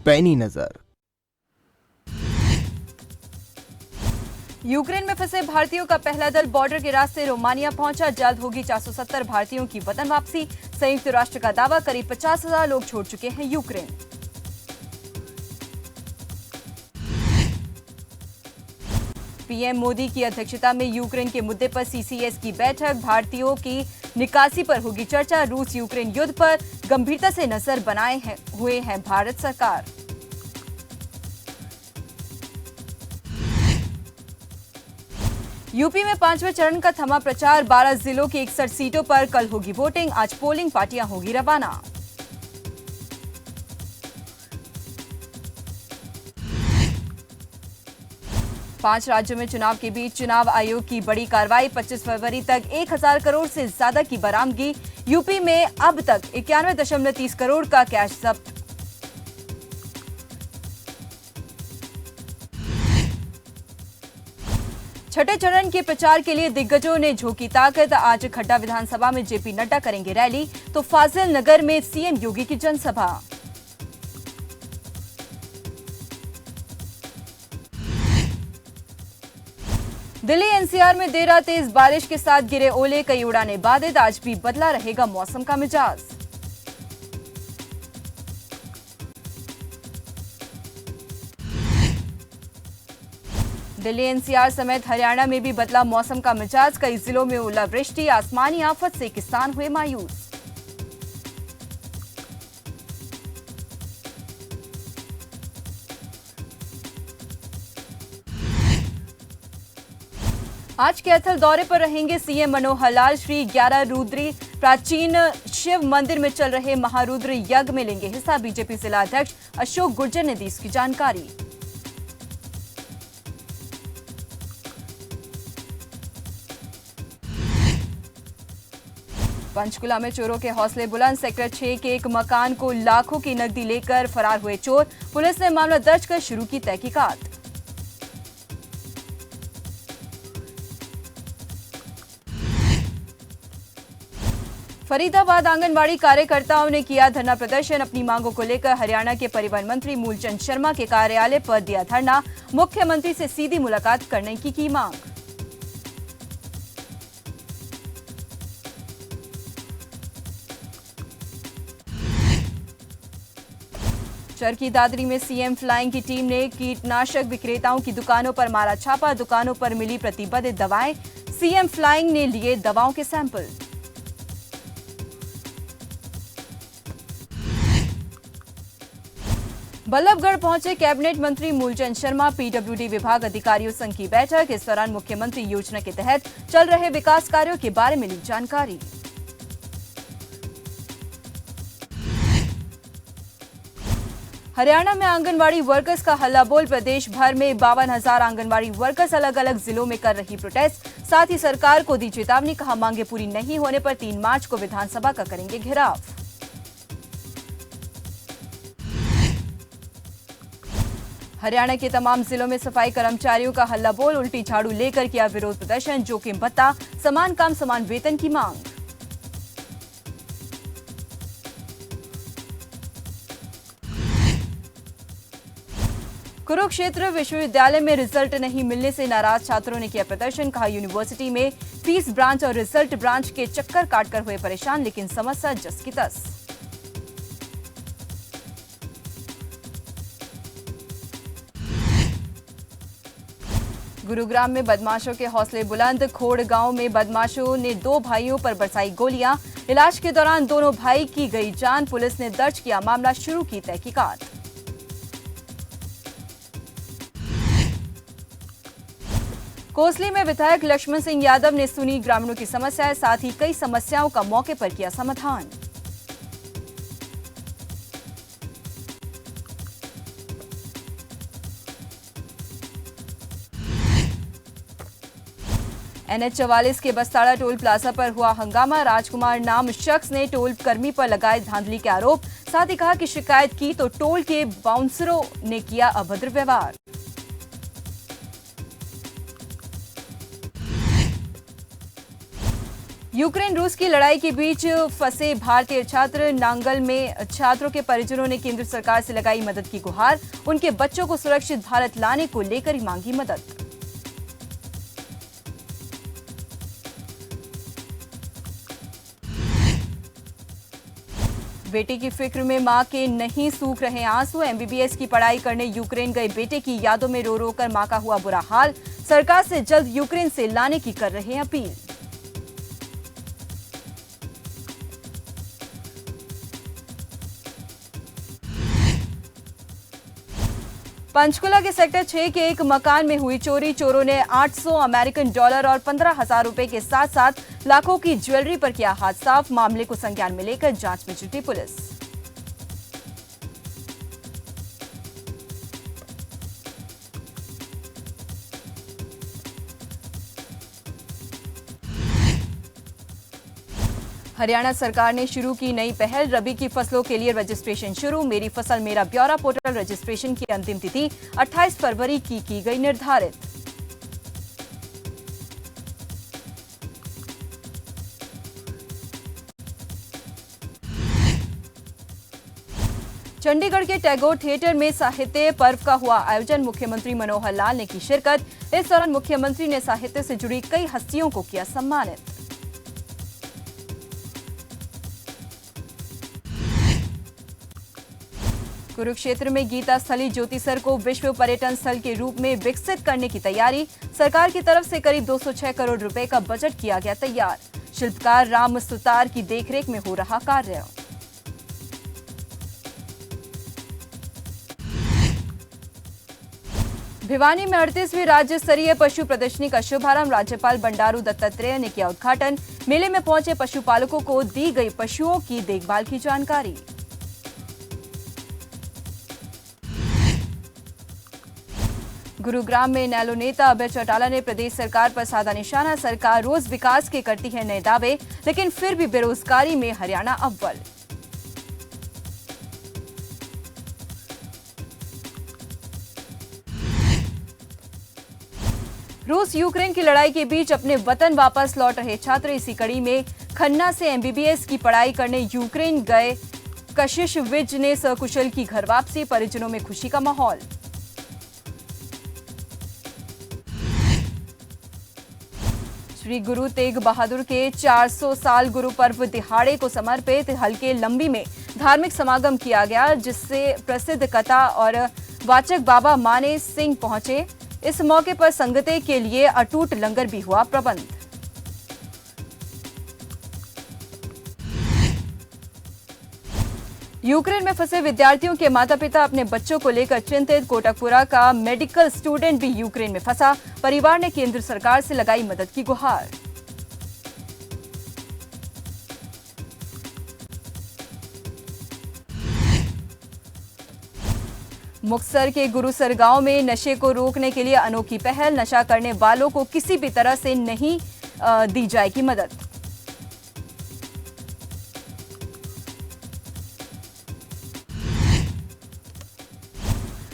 पैनी नजर। यूक्रेन में फंसे भारतीयों का पहला दल बॉर्डर के रास्ते रोमानिया पहुंचा। जल्द होगी 470 भारतीयों की वतन वापसी। संयुक्त राष्ट्र का दावा, करीब 50,000 लोग छोड़ चुके हैं यूक्रेन। पीएम मोदी की अध्यक्षता में यूक्रेन के मुद्दे पर सीसीएस की बैठक। भारतीयों की निकासी पर होगी चर्चा। रूस यूक्रेन युद्ध पर गंभीरता से नजर बनाए हुए है भारत सरकार। यूपी में 5वें चरण का थमा प्रचार। 12 जिलों की 61 सीटों पर कल होगी वोटिंग। आज पोलिंग पार्टियां होगी रवाना। पांच राज्यों में चुनाव के बीच चुनाव आयोग की बड़ी कार्रवाई। 25 फरवरी तक 1000 करोड़ से ज्यादा की बरामदगी। यूपी में अब तक 91.30 करोड़ का कैश जब्त। छठे चरण के प्रचार के लिए दिग्गजों ने झोंकी ताकत। आज खड्डा विधानसभा में जेपी नड्डा करेंगे रैली, तो फाजिल नगर में सीएम योगी की जनसभा। दिल्ली एनसीआर में देर रात तेज बारिश के साथ गिरे ओले, कई उड़ानें बाधित। आज भी बदला रहेगा मौसम का मिजाज। दिल्ली एनसीआर समेत हरियाणा में भी बदला मौसम का मिजाज। कई जिलों में ओलावृष्टि, आसमानी आफत से किसान हुए मायूस। आज कैथल दौरे पर रहेंगे सीएम मनोहर लाल। श्री 11 रुद्री प्राचीन शिव मंदिर में चल रहे महारुद्र यज्ञ में लेंगे हिस्सा। बीजेपी जिला अध्यक्ष अशोक गुर्जर ने दी इसकी जानकारी। पंचकुला में चोरों के हौसले बुलंद। सेक्टर 6 के एक मकान को लाखों की नकदी लेकर फरार हुए चोर। पुलिस ने मामला दर्ज कर शुरू की तहकीकात। फरीदाबाद आंगनबाड़ी कार्यकर्ताओं ने किया धरना प्रदर्शन। अपनी मांगों को लेकर हरियाणा के परिवहन मंत्री मूलचंद शर्मा के कार्यालय पर दिया धरना। मुख्यमंत्री से सीधी मुलाकात करने की मांग। चरखी दादरी में सीएम फ्लाइंग की टीम ने कीटनाशक विक्रेताओं की दुकानों पर मारा छापा। दुकानों पर मिली प्रतिबंधित दवाएं। सीएम फ्लाइंग ने लिए दवाओं के सैंपल। बल्लभगढ़ पहुंचे कैबिनेट मंत्री मूलचंद शर्मा। पीडब्ल्यूडी विभाग अधिकारियों संघ की बैठक। इस दौरान मुख्यमंत्री योजना के तहत चल रहे विकास कार्यों के बारे में ली जानकारी। हरियाणा में आंगनवाड़ी वर्कर्स का हल्ला बोल। प्रदेश भर में 52,000 आंगनवाड़ी वर्कर्स अलग अलग जिलों में कर रही प्रोटेस्ट। साथ ही सरकार को दी चेतावनी, कहा मांगे पूरी नहीं होने पर 3 मार्च को विधानसभा का करेंगे घेराव। हरियाणा के तमाम जिलों में सफाई कर्मचारियों का हल्ला बोल। उल्टी झाड़ू लेकर किया विरोध प्रदर्शन। जोखिम भत्ता, समान काम समान वेतन की मांग। कुरुक्षेत्र विश्वविद्यालय में रिजल्ट नहीं मिलने से नाराज छात्रों ने किया प्रदर्शन। कहा यूनिवर्सिटी में फीस ब्रांच और रिजल्ट ब्रांच के चक्कर काटकर हुए परेशान, लेकिन समस्या जस की तस। गुरुग्राम में बदमाशों के हौसले बुलंद। खोड़ गांव में बदमाशों ने 2 भाइयों पर बरसाई गोलियां। इलाज के दौरान दोनों भाई की गई जान। पुलिस ने दर्ज किया मामला, शुरू की तहकीकात। कोसली में विधायक लक्ष्मण सिंह यादव ने सुनी ग्रामीणों की समस्याएं। साथ ही कई समस्याओं का मौके पर किया समाधान। NH 44 के बस्ताड़ा टोल प्लाजा पर हुआ हंगामा। राजकुमार नाम शख्स ने टोल कर्मी पर लगाए धांधली के आरोप। साथ ही कहा कि शिकायत की तो टोल के बाउंसरों ने किया अभद्र व्यवहार। यूक्रेन रूस की लड़ाई के बीच फंसे भारतीय छात्र नांगल में छात्रों के परिजनों ने केंद्र सरकार से लगाई मदद की गुहार। उनके बच्चों को सुरक्षित भारत लाने को लेकर ही मांगी मदद। बेटे की फिक्र में मां के नहीं सूख रहे आंसू। एमबीबीएस की पढ़ाई करने यूक्रेन गए बेटे की यादों में रो रो कर मां का हुआ बुरा हाल। सरकार से जल्द यूक्रेन से लाने की कर रहे हैं अपील। पंचकुला के सेक्टर 6 के एक मकान में हुई चोरी। चोरों ने $800 अमेरिकन और 15,000 रुपए के साथ साथ लाखों की ज्वेलरी पर किया हाथ साफ। मामले को संज्ञान में लेकर जांच में जुटी पुलिस। हरियाणा सरकार ने शुरू की नई पहल। रबी की फसलों के लिए रजिस्ट्रेशन शुरू। मेरी फसल मेरा ब्यौरा पोर्टल रजिस्ट्रेशन की अंतिम तिथि 28 फरवरी की गई निर्धारित। चंडीगढ़ के टैगोर थिएटर में साहित्य पर्व का हुआ आयोजन। मुख्यमंत्री मनोहर लाल ने की शिरकत। इस दौरान मुख्यमंत्री ने साहित्य से जुड़ी कई हस्तियों को किया सम्मानित। कुरुक्षेत्र में गीता स्थली ज्योतिसर को विश्व पर्यटन स्थल के रूप में विकसित करने की तैयारी। सरकार की तरफ से करीब 206 करोड़ रुपए का बजट किया गया तैयार। शिल्पकार राम सुतार की देखरेख में हो रहा कार्य। भिवानी में 38वीं राज्य स्तरीय पशु प्रदर्शनी का शुभारंभ। राज्यपाल बंडारू दत्तात्रेय ने किया उद्घाटन। मेले में पहुंचे पशुपालकों को दी गई पशुओं की देखभाल की जानकारी। गुरुग्राम में इनेलो नेता अभय चौटाला ने प्रदेश सरकार पर साधा निशाना। सरकार रोज विकास के करती है नए दावे, लेकिन फिर भी बेरोजगारी में हरियाणा अव्वल। रूस यूक्रेन की लड़ाई के बीच अपने वतन वापस लौट रहे छात्र। इसी कड़ी में खन्ना से एमबीबीएस की पढ़ाई करने यूक्रेन गए कशिश विज ने सकुशल की घर वापसी। परिजनों में खुशी का माहौल। श्री गुरु तेग बहादुर के 400 साल गुरु पर्व दिहाड़े को समर्पित हल्के लंबी में धार्मिक समागम किया गया, जिससे प्रसिद्ध कथा और वाचक बाबा माने सिंह पहुंचे। इस मौके पर संगते के लिए अटूट लंगर भी हुआ प्रबंध। यूक्रेन में फंसे विद्यार्थियों के माता पिता अपने बच्चों को लेकर चिंतित। कोटकपुरा का मेडिकल स्टूडेंट भी यूक्रेन में फंसा। परिवार ने केंद्र सरकार से लगाई मदद की गुहार। मुक्तसर के गुरुसर गांव में नशे को रोकने के लिए अनोखी पहल। नशा करने वालों को किसी भी तरह से नहीं दी जाएगी मदद।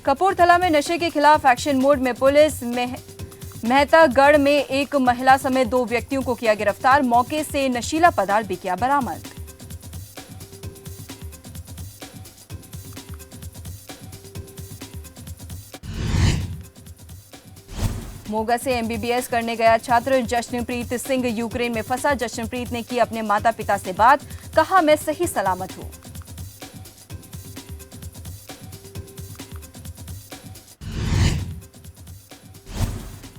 कपूरथला में नशे के खिलाफ एक्शन मोड में पुलिस। मेहतागढ़ में एक महिला समेत 2 व्यक्तियों को किया गिरफ्तार। मौके से नशीला पदार्थ भी किया बरामद। मोगा से एमबीबीएस करने गया छात्र जश्नप्रीत सिंह यूक्रेन में फंसा। जश्नप्रीत ने की अपने माता पिता से बात। कहा, मैं सही सलामत हूं।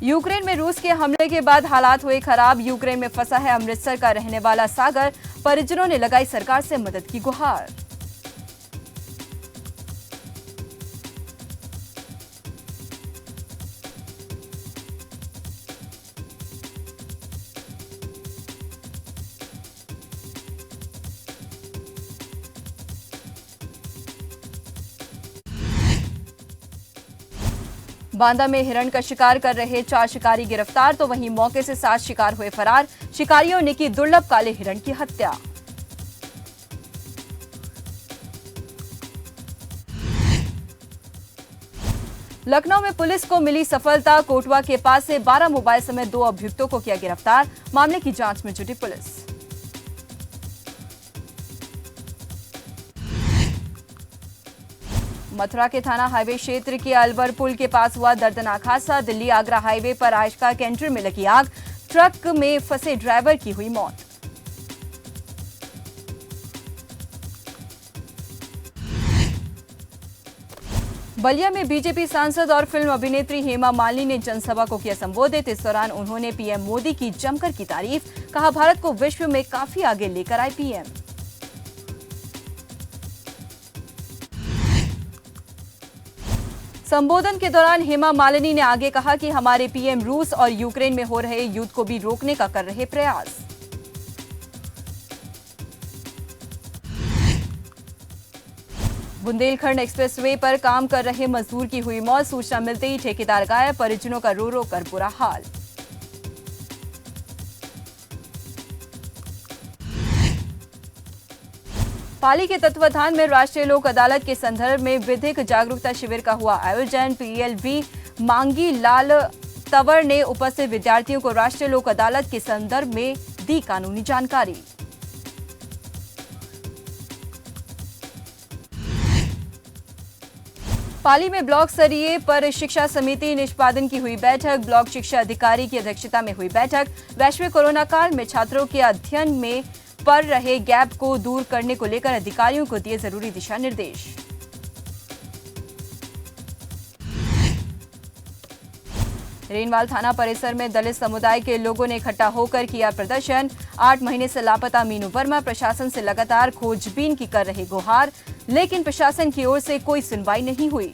यूक्रेन में रूस के हमले के बाद हालात हुए खराब। यूक्रेन में फंसा है अमृतसर का रहने वाला सागर। परिजनों ने लगाई सरकार से मदद की गुहार। बांदा में हिरण का शिकार कर रहे 4 शिकारी गिरफ्तार, तो वहीं मौके से 7 शिकार हुए फरार। शिकारियों ने की दुर्लभ काले हिरण की हत्या। लखनऊ में पुलिस को मिली सफलता। कोटवा के पास से 12 मोबाइल समेत 2 अभियुक्तों को किया गिरफ्तार। मामले की जांच में जुटी पुलिस। मथुरा के थाना हाईवे क्षेत्र के अलवर पुल के पास हुआ दर्दनाक हादसा। दिल्ली आगरा हाईवे पर आयशका कैंटर में लगी आग, ट्रक में फंसे ड्राइवर की हुई मौत। बलिया में बीजेपी सांसद और फिल्म अभिनेत्री हेमा मालिनी ने जनसभा को किया संबोधित। इस दौरान उन्होंने पीएम मोदी की जमकर की तारीफ, कहा भारत को विश्व में काफी आगे लेकर आए पीएम। संबोधन के दौरान हेमा मालिनी ने आगे कहा कि हमारे पीएम रूस और यूक्रेन में हो रहे युद्ध को भी रोकने का कर रहे प्रयास। बुंदेलखंड एक्सप्रेसवे पर काम कर रहे मजदूर की हुई मौत। सूचना मिलते ही ठेकेदार गायब, परिजनों का रो रो कर बुरा हाल। पाली के तत्वाधान में राष्ट्रीय लोक अदालत के संदर्भ में विधिक जागरूकता शिविर का हुआ आयोजन। पीएलवी मांगी लाल तंवर ने उपस्थित विद्यार्थियों को राष्ट्रीय लोक अदालत के संदर्भ में दी कानूनी जानकारी। पाली में ब्लॉक स्तरीय पर शिक्षा समिति निष्पादन की हुई बैठक। ब्लॉक शिक्षा अधिकारी की अध्यक्षता में हुई बैठक। वैश्विक कोरोना काल में छात्रों के अध्ययन में पड़ रहे गैप को दूर करने को लेकर अधिकारियों को दिए जरूरी दिशा निर्देश। रेनवाल थाना परिसर में दलित समुदाय के लोगों ने इकट्ठा होकर किया प्रदर्शन। 8 महीने से लापता मीनू वर्मा प्रशासन से लगातार खोजबीन की कर रहे गुहार, लेकिन प्रशासन की ओर से कोई सुनवाई नहीं हुई।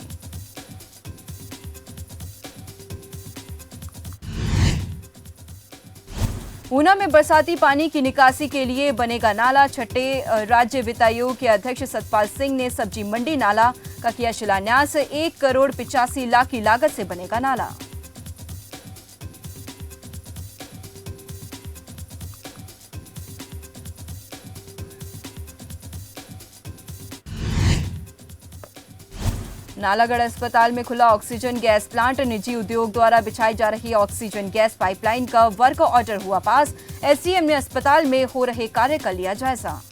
ऊना में बरसाती पानी की निकासी के लिए बनेगा नाला। छठे राज्य वित्त आयोग के अध्यक्ष सतपाल सिंह ने सब्जी मंडी नाला का किया शिलान्यास। 1 करोड़ 85 लाख की लागत से बनेगा नाला। नालागढ़ अस्पताल में खुला ऑक्सीजन गैस प्लांट। निजी उद्योग द्वारा बिछाई जा रही ऑक्सीजन गैस पाइपलाइन का वर्क ऑर्डर हुआ पास। एसडीएम ने अस्पताल में हो रहे कार्य का लिया जायजा।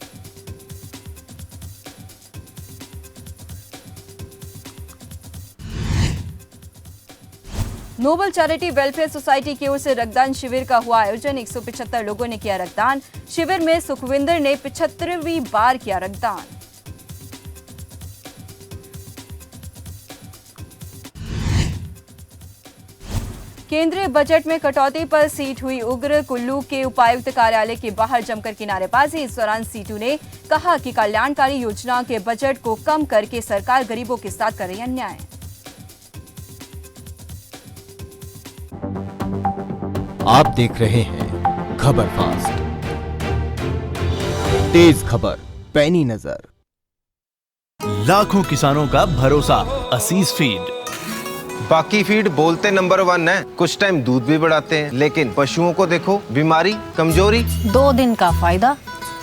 नोबल चैरिटी वेलफेयर सोसाइटी की ओर से रक्तदान शिविर का हुआ आयोजन। 175 लोगों ने किया रक्तदान। शिविर में सुखविंदर ने 75वीं बार किया रक्तदान। केंद्रीय बजट में कटौती पर सीट हुई उग्र। कुल्लू के उपायुक्त कार्यालय के बाहर जमकर किनारेबाजी। इस दौरान सीटू ने कहा कि कल्याणकारी योजनाओं के बजट को कम करके सरकार गरीबों के साथ कर रही अन्याय। आप देख रहे हैं खबर फास्ट, तेज खबर, पैनी नजर। लाखों किसानों का भरोसा असीस फीड। बाकी फीड बोलते नंबर 1 है, कुछ टाइम दूध भी बढ़ाते हैं, लेकिन पशुओं को देखो, बीमारी, कमजोरी। 2 दिन का फायदा,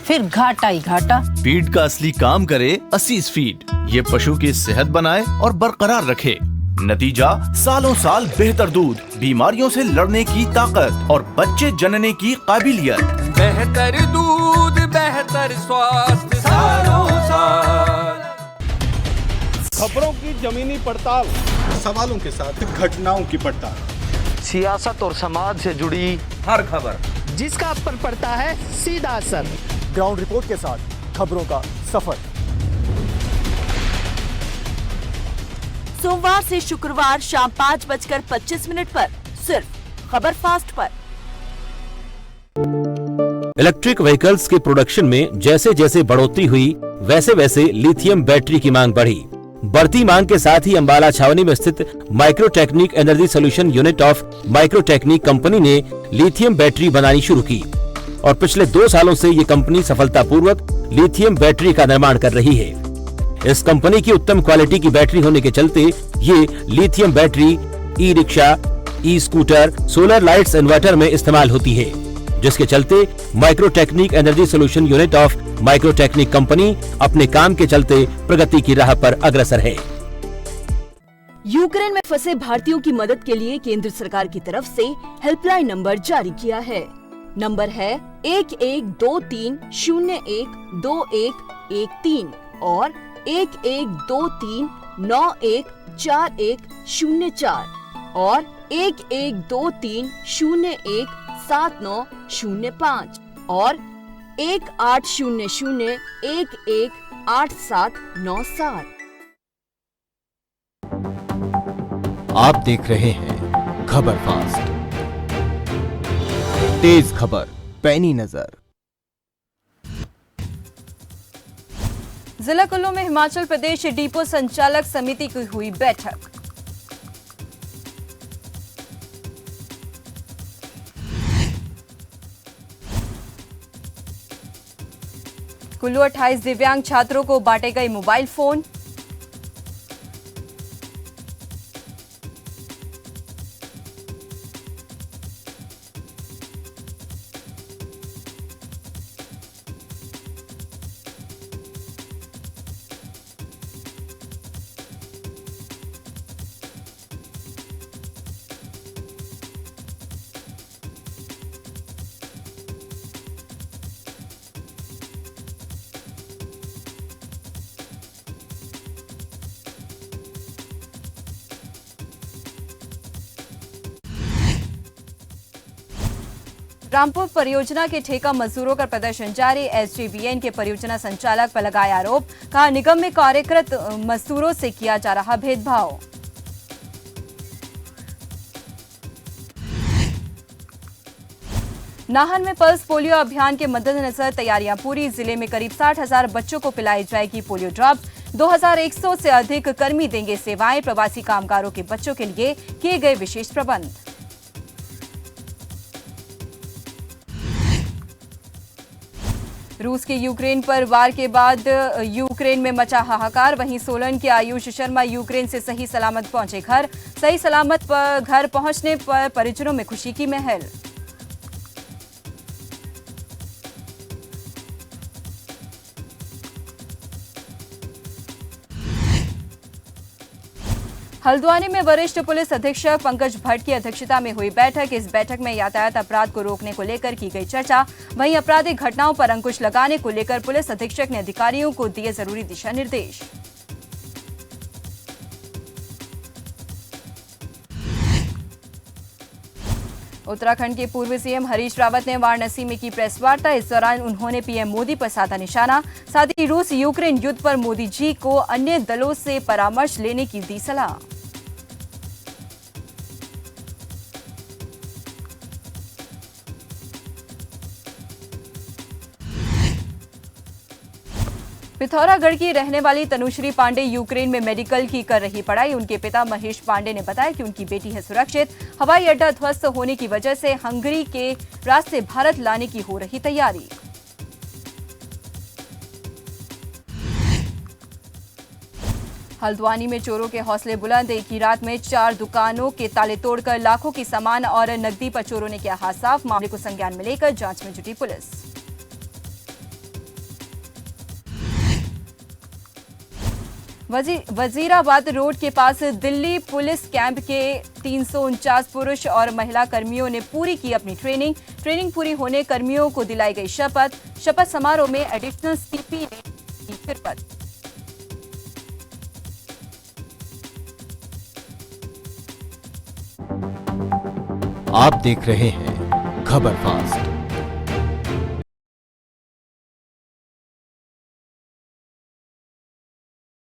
फिर घाटा ही घाटा। फीड का असली काम करे असीस फीड। ये पशु की सेहत बनाए और बरकरार रखे। नतीजा सालों साल बेहतर दूध, बीमारियों से लड़ने की ताकत और बच्चे जनने की काबिलियत। बेहतर दूध, बेहतर स्वास्थ्य सालों साल। खबरों की जमीनी पड़ताल, सवालों के साथ घटनाओं की पड़ताल, सियासत और समाज से जुड़ी हर खबर, जिसका आप पर पड़ता है सीधा असर। ग्राउंड रिपोर्ट के साथ खबरों का सफर। सोमवार से शुक्रवार शाम 5:25 पर सिर्फ खबर फास्ट पर। इलेक्ट्रिक व्हीकल्स के प्रोडक्शन में जैसे जैसे बढ़ोतरी हुई, वैसे वैसे लिथियम बैटरी की मांग बढ़ी। बढ़ती मांग के साथ ही अंबाला छावनी में स्थित Microtechnic energy solution unit of Microtechnic company ने लिथियम बैटरी बनानी शुरू की और पिछले 2 सालों से ये कंपनी सफलतापूर्वक लिथियम बैटरी का निर्माण कर रही है। इस कंपनी की उत्तम क्वालिटी की बैटरी होने के चलते ये lithium battery e rickshaw, e scooter, solar lights, inverter में इस्तेमाल होती है, जिसके चलते Microtechnic energy solution unit of Microtechnic company अपने काम के चलते प्रगति की राह पर अग्रसर है। यूक्रेन में फंसे भारतीयों की मदद के लिए केंद्र सरकार की तरफ से हेल्पलाइन नंबर जारी किया है। नंबर है 1123012113 और 1123 914104 और 1123017905 और 1800118797। आप देख रहे हैं खबर फास्ट, तेज खबर, पैनी नजर। जिला कुल्लू में हिमाचल प्रदेश डिपो संचालक समिति की हुई बैठक। कुल्लू 28 दिव्यांग छात्रों को बांटे गए मोबाइल फोन। रामपुर परियोजना के ठेका मजदूरों का प्रदर्शन जारी। एसजेवीएन के परियोजना संचालक पर लगाया आरोप, कहा निगम में कार्यरत मजदूरों से किया जा रहा भेदभाव। नाहन में पल्स पोलियो अभियान के मद्देनजर तैयारियां पूरी। जिले में करीब 60,000 बच्चों को पिलाई जाएगी पोलियो ड्रॉप्स। 2100 से अधिक कर्मी देंगे सेवाएं। प्रवासी कामगारों के बच्चों के लिए किए गए विशेष प्रबंध। रूस के यूक्रेन पर वार के बाद यूक्रेन में मचा हाहाकार। वहीं सोलन के आयुष शर्मा यूक्रेन से सही सलामत पहुंचे घर। सही सलामत घर पहुंचने पर परिजनों में खुशी की महल। हल्द्वानी में वरिष्ठ पुलिस अधीक्षक पंकज भट्ट की अध्यक्षता में हुई बैठक। इस बैठक में यातायात अपराध को रोकने को लेकर की गई चर्चा। वहीं आपराधिक घटनाओं पर अंकुश लगाने को लेकर पुलिस अधीक्षक ने अधिकारियों को दिए जरूरी दिशा निर्देश। उत्तराखंड के पूर्व सीएम हरीश रावत ने वाराणसी में की प्रेस वार्ता। इस दौरान उन्होंने पीएम मोदी पर साधा निशाना। साथ ही रूस यूक्रेन युद्ध पर मोदी जी को अन्य दलों से परामर्श लेने की दी सलाह। पिथौरागढ़ की रहने वाली तनुश्री पांडे यूक्रेन में मेडिकल की कर रही पढ़ाई। उनके पिता महेश पांडे ने बताया कि उनकी बेटी है सुरक्षित। हवाई अड्डा ध्वस्त होने की वजह से हंगरी के रास्ते भारत लाने की हो रही तैयारी। हल्द्वानी में चोरों के हौसले बुलंद। एक ही रात में 4 दुकानों के ताले तोड़कर लाखों की सामान और नकदी पर चोरों ने किया हाथ साफ। मामले को संज्ञान में लेकर जांच में जुटी पुलिस। वजीराबाद रोड के पास दिल्ली पुलिस कैंप के 349 पुरुष और महिला कर्मियों ने पूरी की अपनी ट्रेनिंग पूरी होने कर्मियों को दिलाई गई शपथ समारोह में एडिशनल सीपी ने की शिरकत। आप देख रहे हैं खबर फास्ट।